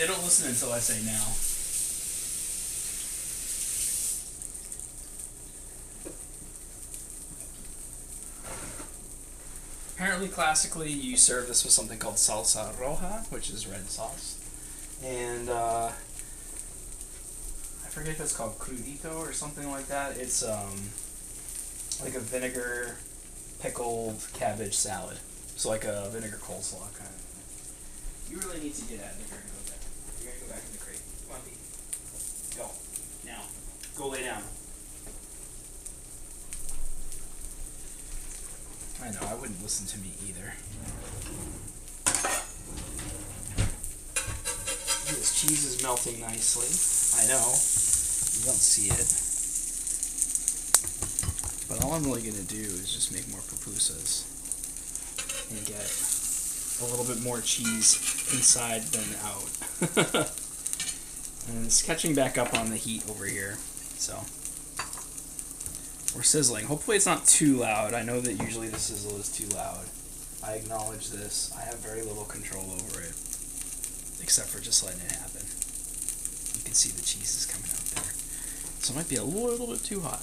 They don't listen until I say now. Apparently, classically, you serve this with something called salsa roja, which is red sauce. And I forget if it's called crudito or something like that. It's like a vinegar pickled cabbage salad. So like a vinegar coleslaw kind of thing. You really need to get out of here and go there. You're going to go back in the crate. Come on, Pete. Go. Now. Go lay down. I know, I wouldn't listen to me either. This cheese is melting nicely. I know. You don't see it. But all I'm really going to do is just make more pupusas and get a little bit more cheese inside than out. And it's catching back up on the heat over here. So we're sizzling. Hopefully it's not too loud. I know that usually the sizzle is too loud. I acknowledge this. I have very little control over it, except for just letting it happen. You can see the cheese is coming out there. So it might be a little bit too hot.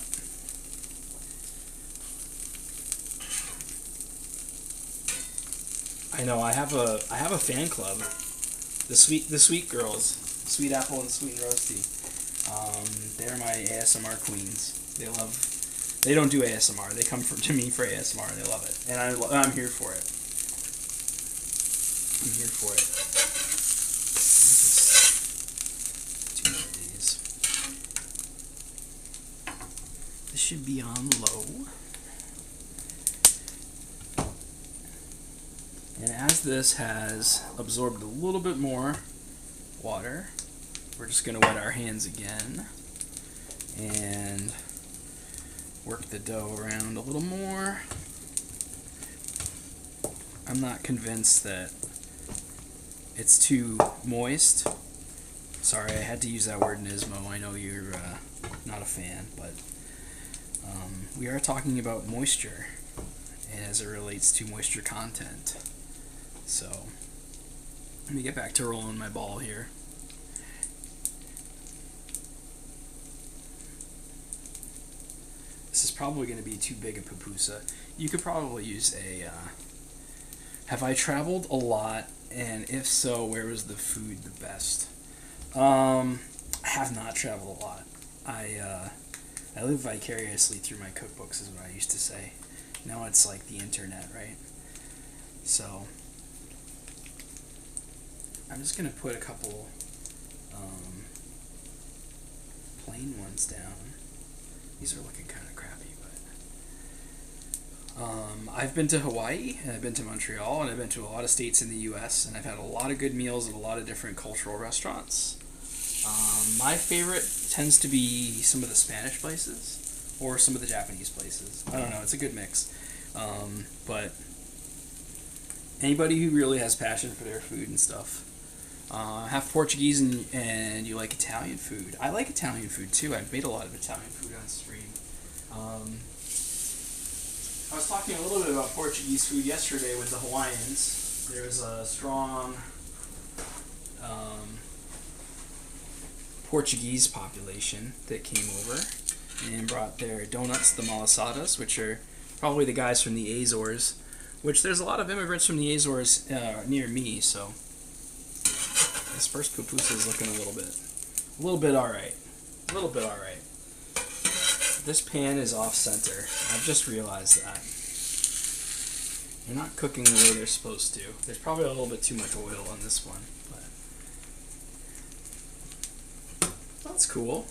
I know, I have a fan club. The sweet girls. Sweet Apple and Sweet and Roasty. They're my ASMR queens. They don't do ASMR. They come to me for ASMR, and they love it. And I'm here for it. I'm here for it. Just do one of these. This should be on low. And as this has absorbed a little bit more water, we're just going to wet our hands again and work the dough around a little more. I'm not convinced that it's too moist. Sorry, I had to use that word nismo. I know you're not a fan, but we are talking about moisture as it relates to moisture content. So let me get back to rolling my ball here. This is probably going to be too big a pupusa. You could probably use a... have I traveled a lot? And if so, where was the food the best? I have not traveled a lot. I live vicariously through my cookbooks is what I used to say. Now it's like the internet, right? So I'm just going to put a couple plain ones down. These are looking kind of crappy, but I've been to Hawaii, and I've been to Montreal, and I've been to a lot of states in the U.S., and I've had a lot of good meals at a lot of different cultural restaurants. My favorite tends to be some of the Spanish places, or some of the Japanese places. I don't know, it's a good mix. But anybody who really has passion for their food and stuff, half Portuguese and you like Italian food. I like Italian food too. I've made a lot of Italian food on stream. I was talking a little bit about Portuguese food yesterday with the Hawaiians. There was a strong Portuguese population that came over and brought their donuts, the malasadas, which are probably the guys from the Azores, which there's a lot of immigrants from the Azores near me, so this first pupusa is looking a little bit alright. A little bit alright. This pan is off center. I've just realized that. They're not cooking the way they're supposed to. There's probably a little bit too much oil on this one, but that's cool.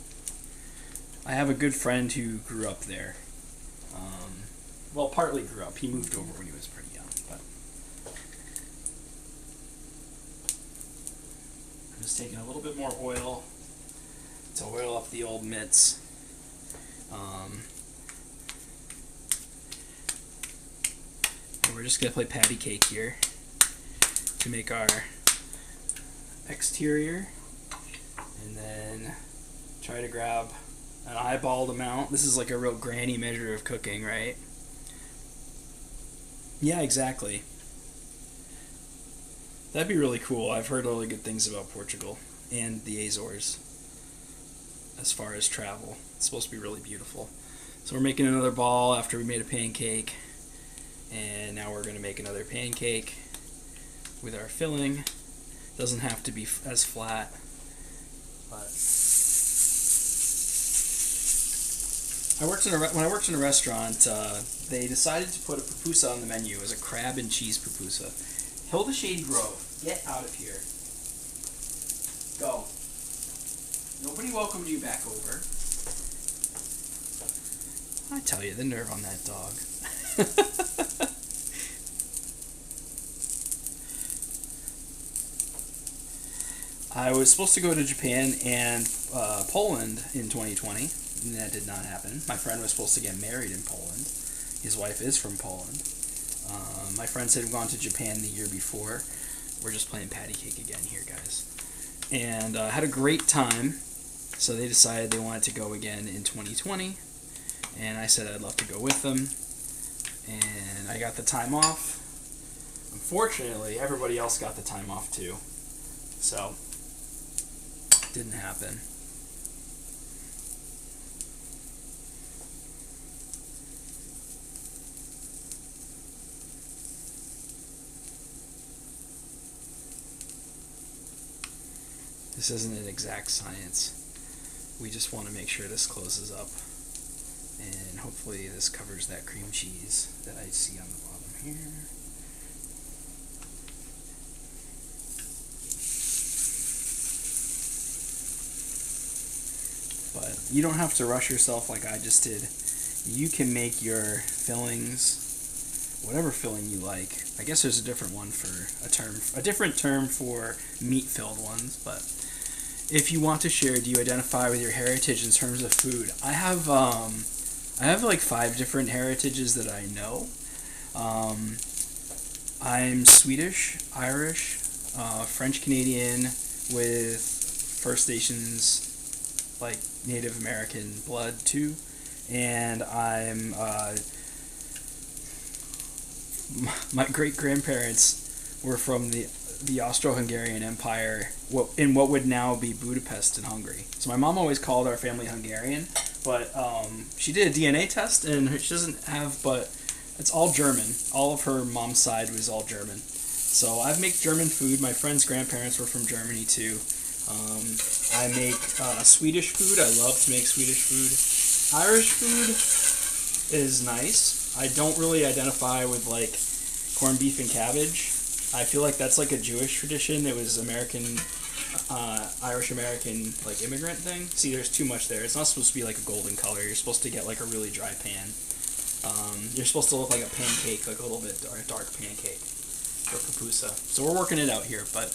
I have a good friend who grew up there. Well, partly grew up. He moved over when he was pretty young, but I'm just taking a little bit more oil to oil up the old mitts. And we're just going to play patty cake here to make our exterior, and then try to grab an eyeballed amount. This is like a real granny measure of cooking, right? Yeah, exactly. That'd be really cool. I've heard really good things about Portugal and the Azores as far as travel. It's supposed to be really beautiful. So we're making another ball after we made a pancake. And now we're going to make another pancake with our filling. Doesn't have to be as flat, but when I worked in a restaurant, they decided to put a pupusa on the menu as a crab and cheese pupusa. Hilda Shady Grove, get out of here. Go. Nobody welcomed you back over. I tell you, the nerve on that dog. I was supposed to go to Japan and Poland in 2020, and that did not happen. My friend was supposed to get married in Poland. His wife is from Poland. My friends had gone to Japan the year before. We're just playing patty cake again here, guys. And had a great time, so they decided they wanted to go again in 2020, and I said I'd love to go with them, and I got the time off. Unfortunately, everybody else got the time off too, so didn't happen. This isn't an exact science. We just want to make sure this closes up, and hopefully this covers that cream cheese that I see on the bottom here. But you don't have to rush yourself like I just did. You can make your fillings, whatever filling you like. I guess there's a different one for a different term for meat-filled ones, but if you want to share, do you identify with your heritage in terms of food? I have like 5 different heritages that I know. I'm Swedish, Irish, French Canadian with First Nations, like Native American blood too, and I'm my great grandparents were from the Austro-Hungarian Empire, in what would now be Budapest in Hungary. So my mom always called our family Hungarian, but she did a DNA test and she doesn't have, but it's all German. All of her mom's side was all German. So I make German food. My friend's grandparents were from Germany too. I make Swedish food. I love to make Swedish food. Irish food is nice. I don't really identify with like corned beef and cabbage. I feel like that's like a Jewish tradition. It was American, Irish American like immigrant thing. See, there's too much there. It's not supposed to be like a golden color. You're supposed to get like a really dry pan. You're supposed to look like a pancake, like a little bit dark pancake for pupusa. So we're working it out here, but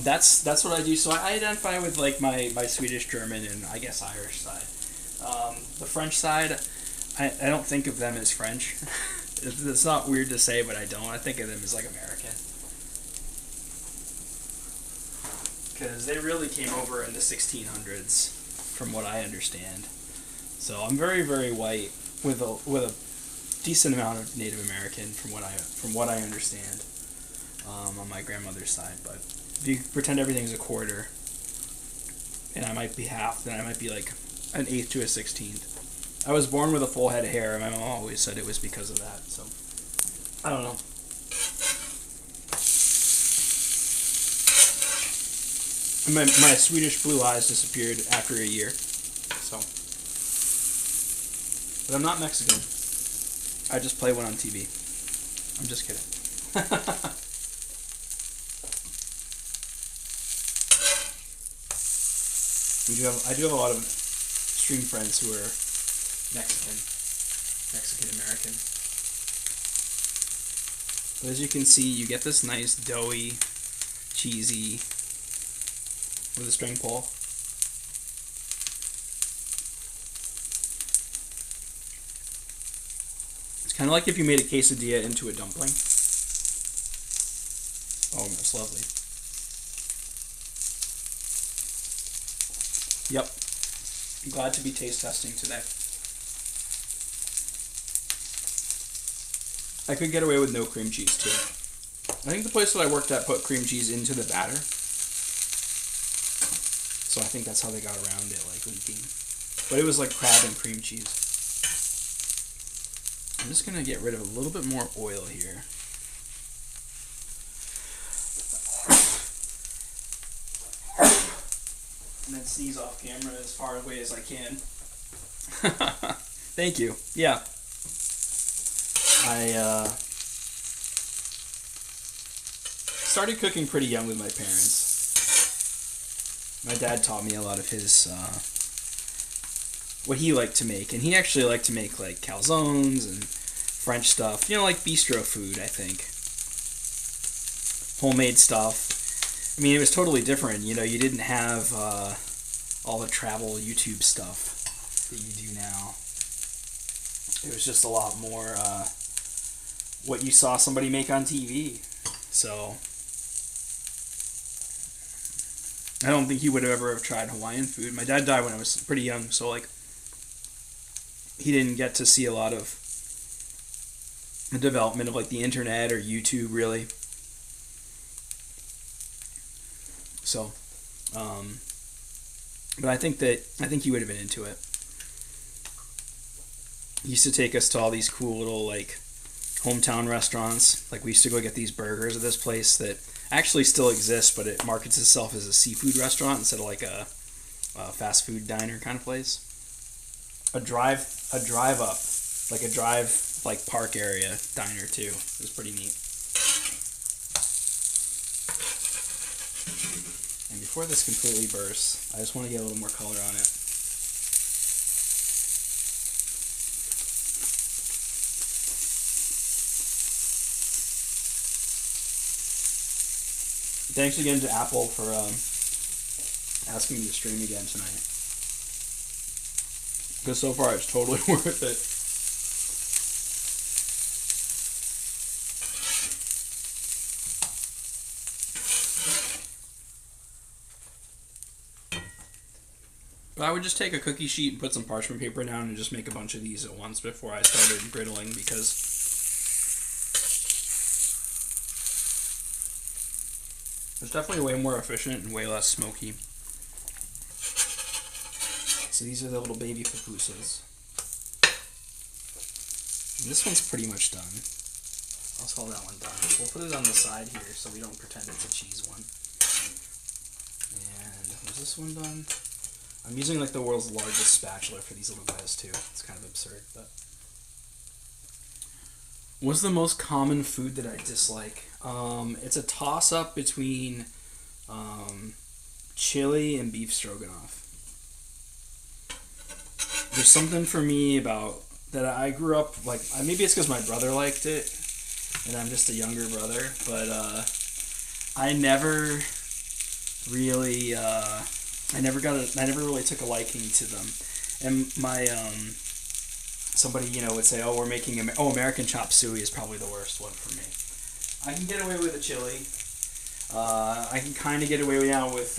that's what I do. So I identify with like my Swedish, German, and I guess Irish side. The French side, I don't think of them as French. It's not weird to say, but I don't. I think of them as like American. Because they really came over in the 1600s, from what I understand. So I'm very, very white with a decent amount of Native American from what I understand on my grandmother's side. But if you pretend everything's a quarter, and I might be half, then I might be like an eighth to a 16th. I was born with a full head of hair, and my mom always said it was because of that, so I don't know. My Swedish blue eyes disappeared after a year, so. But I'm not Mexican. I just play one on TV. I'm just kidding. I do have a lot of stream friends who are Mexican American. But as you can see, you get this nice doughy, cheesy with a string pull. It's kind of like if you made a quesadilla into a dumpling. Oh, that's lovely. Yep. I'm glad to be taste testing today. I could get away with no cream cheese too. I think the place that I worked at put cream cheese into the batter. So I think that's how they got around it, like leaking. But it was like crab and cream cheese. I'm just going to get rid of a little bit more oil here. And then sneeze off camera as far away as I can. Thank you. Yeah. I started cooking pretty young with my parents. My dad taught me a lot of his what he liked to make, and he actually liked to make like calzones and French stuff, you know, like bistro food, I think. Homemade stuff. I mean, it was totally different, you know, you didn't have all the travel YouTube stuff that you do now. It was just a lot more what you saw somebody make on TV. So I don't think he would have ever tried Hawaiian food. My dad died when I was pretty young, so like he didn't get to see a lot of the development of like the internet or YouTube, really. So, but I think he would have been into it. He used to take us to all these cool little like hometown restaurants. Like we used to go get these burgers at this place that actually still exists, but it markets itself as a seafood restaurant instead of like a fast food diner kind of place. A drive park area diner too. It was pretty neat. And before this completely bursts, I just want to get a little more color on it. Thanks again to Apple for asking me to stream again tonight. Because so far it's totally worth it. But I would just take a cookie sheet and put some parchment paper down and just make a bunch of these at once before I started griddling, because it's definitely way more efficient and way less smoky. So these are the little baby pupusas. And this one's pretty much done. I'll call that one done. We'll put it on the side here so we don't pretend it's a cheese one. And was this one done? I'm using like the world's largest spatula for these little guys too. It's kind of absurd, but... What's the most common food that I dislike? It's a toss-up between chili and beef stroganoff. There's something for me about that. I grew up like, maybe it's because my brother liked it and I'm just a younger brother, but I never really I never really took a liking to them. And my somebody, you know, would say, oh, we're making American chop suey is probably the worst one for me. I can get away with a chili. I can kind of get away now with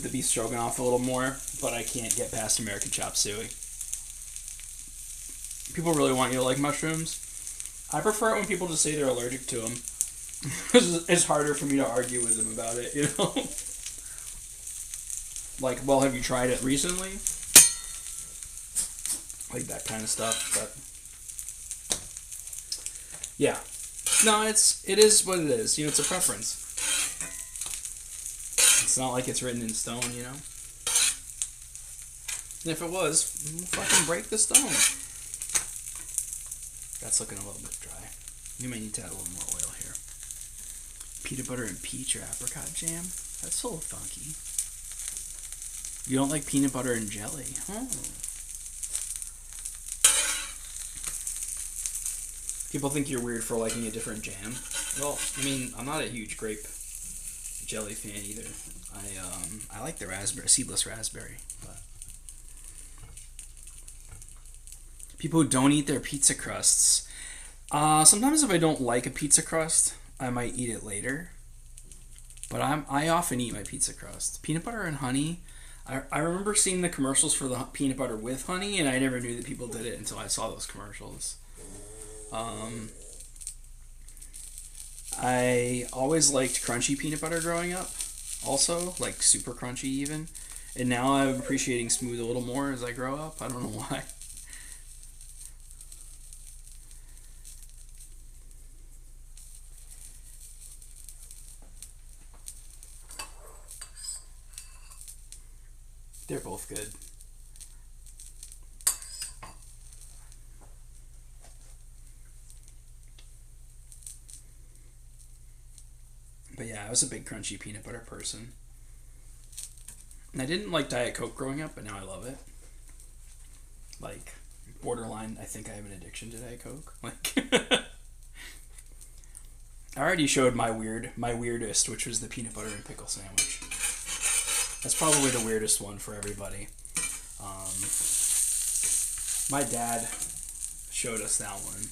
the beef stroganoff a little more, but I can't get past American chop suey. People really want you to like mushrooms. I prefer it when people just say they're allergic to them. It's harder for me to argue with them about it, you know? Like, well, have you tried it recently? Like that kind of stuff, but yeah. No, it is what it is. You know, it's a preference. It's not like it's written in stone, you know? And if it was, fucking break the stone. That's looking a little bit dry. You may need to add a little more oil here. Peanut butter and peach or apricot jam? That's so funky. You don't like peanut butter and jelly? Oh. People think you're weird for liking a different jam. Well, I mean, I'm not a huge grape jelly fan either. I like the seedless raspberry, but people who don't eat their pizza crusts. Sometimes if I don't like a pizza crust, I might eat it later. But I often eat my pizza crust. Peanut butter and honey. I remember seeing the commercials for the peanut butter with honey, and I never knew that people did it until I saw those commercials. I always liked crunchy peanut butter growing up, also, like super crunchy even. And now I'm appreciating smooth a little more as I grow up. I don't know why. They're both good. But yeah, I was a big crunchy peanut butter person. And I didn't like Diet Coke growing up, but now I love it. Like, borderline, I think I have an addiction to Diet Coke. Like, I already showed my weirdest, which was the peanut butter and pickle sandwich. That's probably the weirdest one for everybody. My dad showed us that one.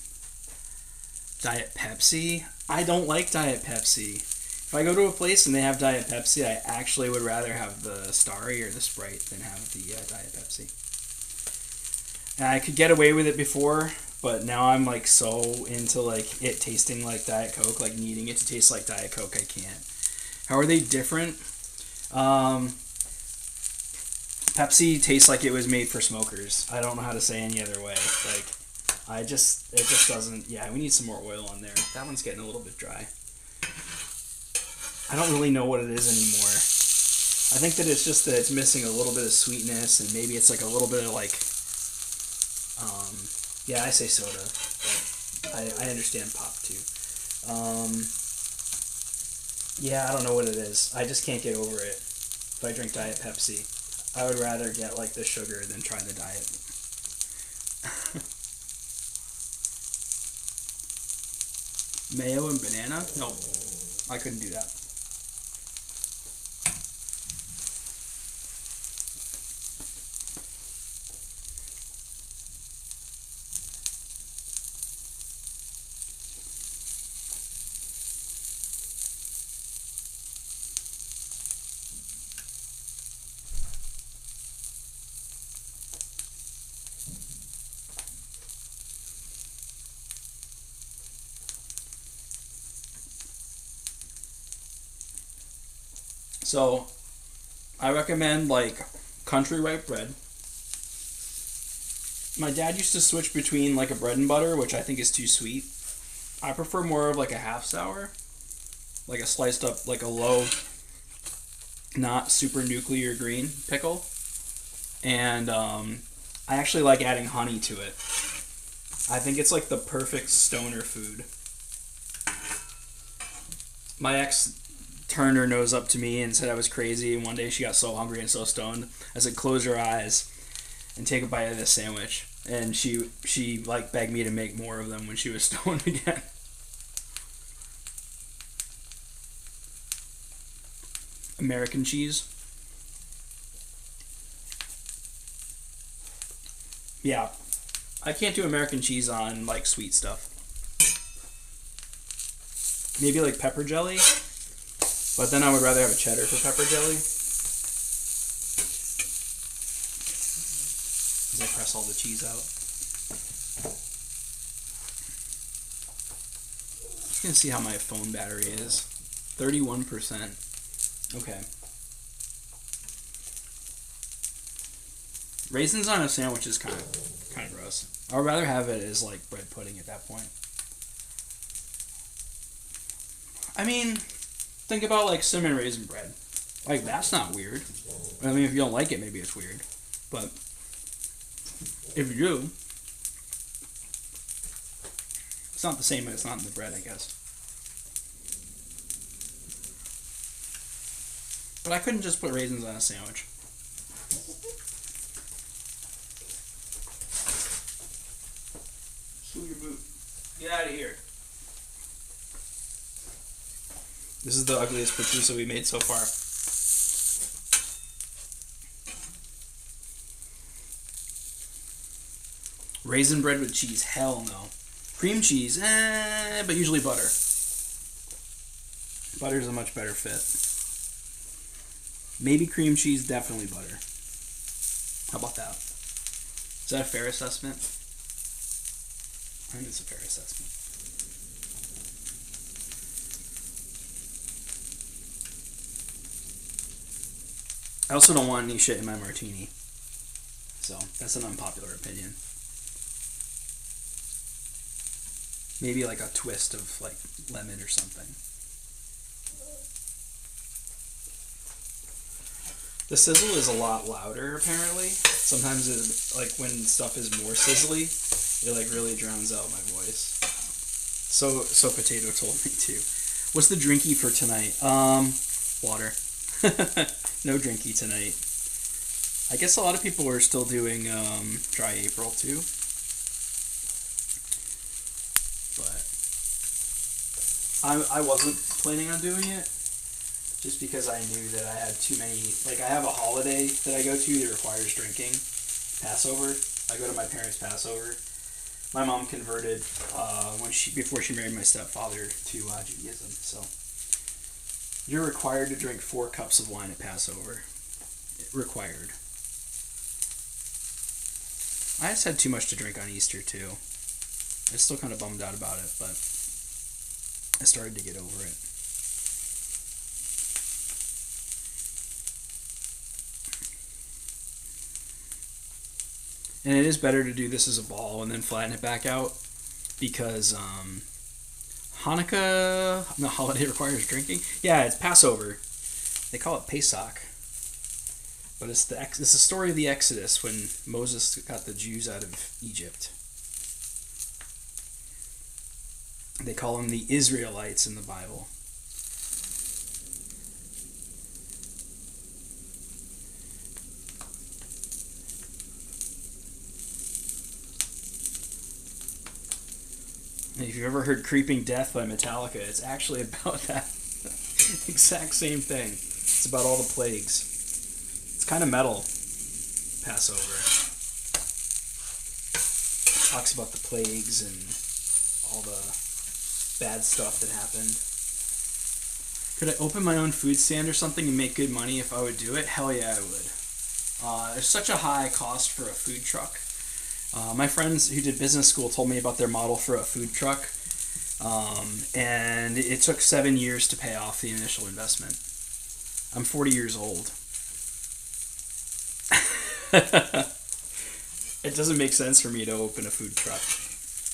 Diet Pepsi. I don't like Diet Pepsi. If I go to a place and they have Diet Pepsi, I actually would rather have the Starry or the Sprite than have the Diet Pepsi. And I could get away with it before, but now I'm like so into like it tasting like Diet Coke, like needing it to taste like Diet Coke, I can't. How are they different? Pepsi tastes like it was made for smokers. I don't know how to say any other way. Like, it just doesn't. Yeah, we need some more oil on there. That one's getting a little bit dry. I don't really know what it is anymore. I think that it's just that it's missing a little bit of sweetness, and maybe it's like a little bit of like, yeah, I say soda, but I understand pop too. Yeah, I don't know what it is. I just can't get over it. If I drink Diet Pepsi, I would rather get like the sugar than try the diet. Mayo and banana? No, I couldn't do that. So, I recommend like country white bread. My dad used to switch between like a bread and butter, which I think is too sweet. I prefer more of like a half sour, like a sliced up, like a low, not super nuclear green pickle. And I actually like adding honey to it. I think it's like the perfect stoner food. My ex turned her nose up to me and said I was crazy, and one day she got so hungry and so stoned, I said, close your eyes and take a bite of this sandwich. And she like begged me to make more of them when she was stoned again. American cheese. Yeah, I can't do American cheese on like sweet stuff. Maybe like pepper jelly, but then I would rather have a cheddar for pepper jelly. As I press all the cheese out. Just gonna see how my phone battery is. 31%. Okay. Raisins on a sandwich is kind of gross. I would rather have it as like bread pudding at that point. I mean, think about like cinnamon raisin bread. Like, that's not weird. I mean, if you don't like it, maybe it's weird. But if you do, it's not the same, but it's not in the bread, I guess. But I couldn't just put raisins on a sandwich. Shoot your boot. Get out of here. This is the ugliest pupusa we made so far. Raisin bread with cheese, hell no. Cream cheese, but usually butter. Butter's a much better fit. Maybe cream cheese, definitely butter. How about that? Is that a fair assessment? I think it's a fair assessment. I also don't want any shit in my martini. So that's an unpopular opinion. Maybe like a twist of like lemon or something. The sizzle is a lot louder apparently. Sometimes it, like when stuff is more sizzly, it like really drowns out my voice. So Potato told me too. What's the drinky for tonight? Water. No drinky tonight. I guess a lot of people are still doing dry April too. But I wasn't planning on doing it just because I knew that I had too many. Like I have a holiday that I go to that requires drinking. Passover. I go to my parents' Passover. My mom converted before she married my stepfather to Judaism. So you're required to drink 4 cups of wine at Passover. Required. I just had too much to drink on Easter too. I'm still kind of bummed out about it, but I started to get over it. And it is better to do this as a ball and then flatten it back out because Hanukkah, the holiday requires drinking. Yeah, it's Passover. They call it Pesach. But it's the story of the Exodus when Moses got the Jews out of Egypt. They call them the Israelites in the Bible. If you've ever heard Creeping Death by Metallica, it's actually about that exact same thing. It's about all the plagues. It's kind of metal, Passover. It talks about the plagues and all the bad stuff that happened. Could I open my own food stand or something and make good money if I would do it? Hell yeah, I would. There's such a high cost for a food truck. My friends who did business school told me about their model for a food truck, and it took 7 years to pay off the initial investment. I'm 40 years old. It doesn't make sense for me to open a food truck.